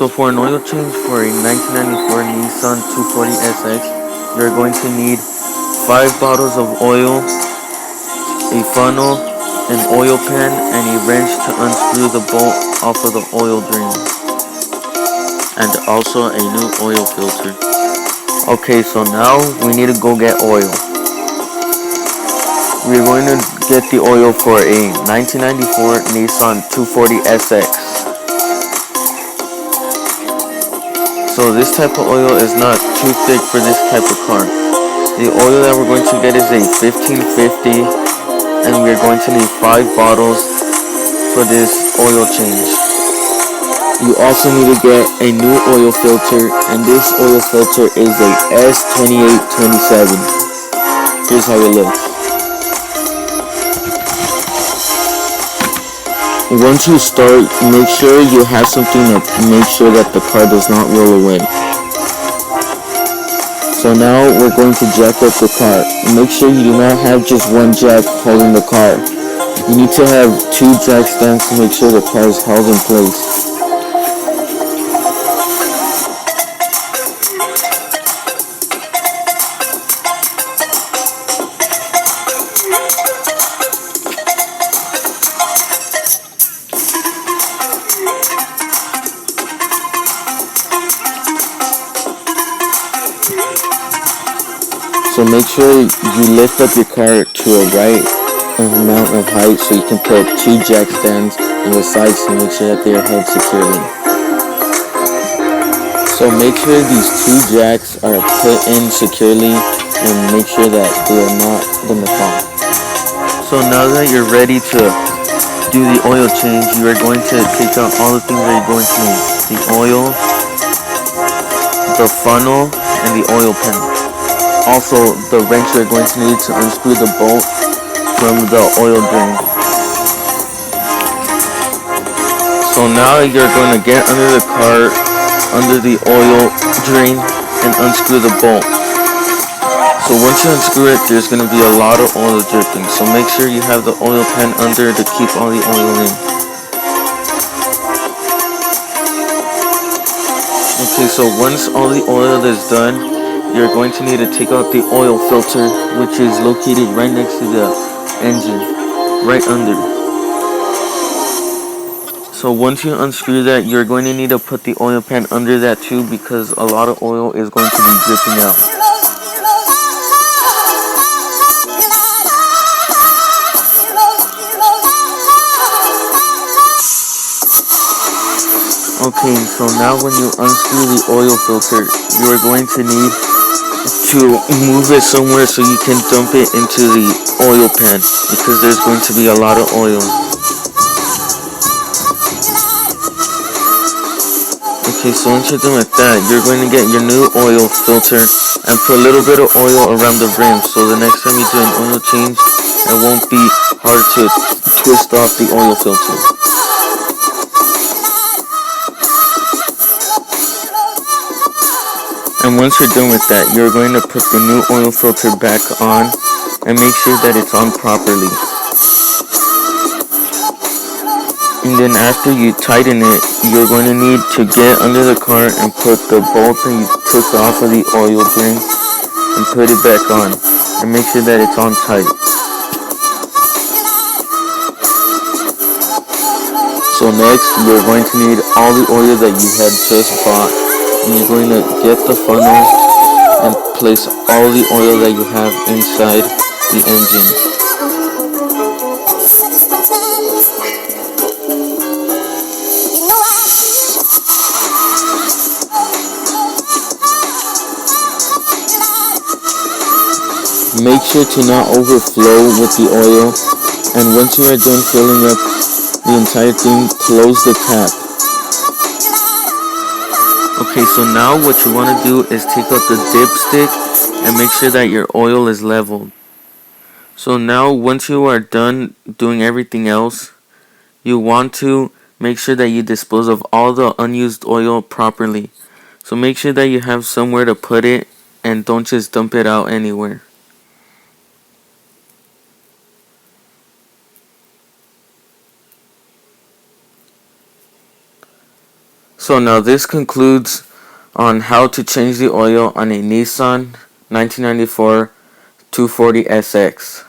So for an oil change for a 1994 Nissan 240SX, you're going to need 5 bottles of oil, a funnel, an oil pan, and a wrench to unscrew the bolt off of the oil drain, and also a new oil filter. Okay, so now we need to go get oil. We're going to get the oil for a 1994 Nissan 240SX. So this type of oil is not too thick for this type of car. The oil that we're going to get is a 1550, and we're going to need 5 bottles for this oil change. You also need to get a new oil filter, and this oil filter is a S2827. Here's how it looks. Once you start, make sure you have something to make sure that the car does not roll away. So now we're going to jack up the car. Make sure you do not have just one jack holding the car. You need to have 2 jack stands to make sure the car is held in place. So make sure you lift up your car to a right amount of height so you can put 2 jack stands on the sides to make sure that they are held securely. So make sure these 2 jacks are put in securely and make sure that they are not going to fall. So now that you're ready to do the oil change, you are going to take out all the things that you're going to need. The oil, the funnel, and the oil pan. Also, the wrench you're going to need to unscrew the bolt from the oil drain. So now you're going to get under the car, under the oil drain, and unscrew the bolt. So once you unscrew it, there's going to be a lot of oil dripping. So make sure you have the oil pan under to keep all the oil in. Okay, so once all the oil is done, you're going to need to take out the oil filter, which is located right next to the engine, right under. So once you unscrew that, you're going to need to put the oil pan under that too, because a lot of oil is going to be dripping out. Okay, so now when you unscrew the oil filter, you are going to need to move it somewhere so you can dump it into the oil pan, because there's going to be a lot of oil. Okay, so once you're done with that, you're going to get your new oil filter and put a little bit of oil around the rim, so the next time you do an oil change, it won't be hard to twist off the oil filter. And once you're done with that, you're going to put the new oil filter back on and make sure that it's on properly. And then after you tighten it, you're going to need to get under the car and put the bolt that you took off of the oil drain and put it back on. And make sure that it's on tight. So next, you're going to need all the oil that you had just bought. And you're going to get the funnel and place all the oil that you have inside the engine. Make sure to not overflow with the oil, and once you are done filling up the entire thing, close the cap. Okay, so now what you want to do is take out the dipstick and make sure that your oil is leveled. So now once you are done doing everything else, you want to make sure that you dispose of all the unused oil properly. So make sure that you have somewhere to put it and don't just dump it out anywhere. So now this concludes on how to change the oil on a Nissan 1994 240SX.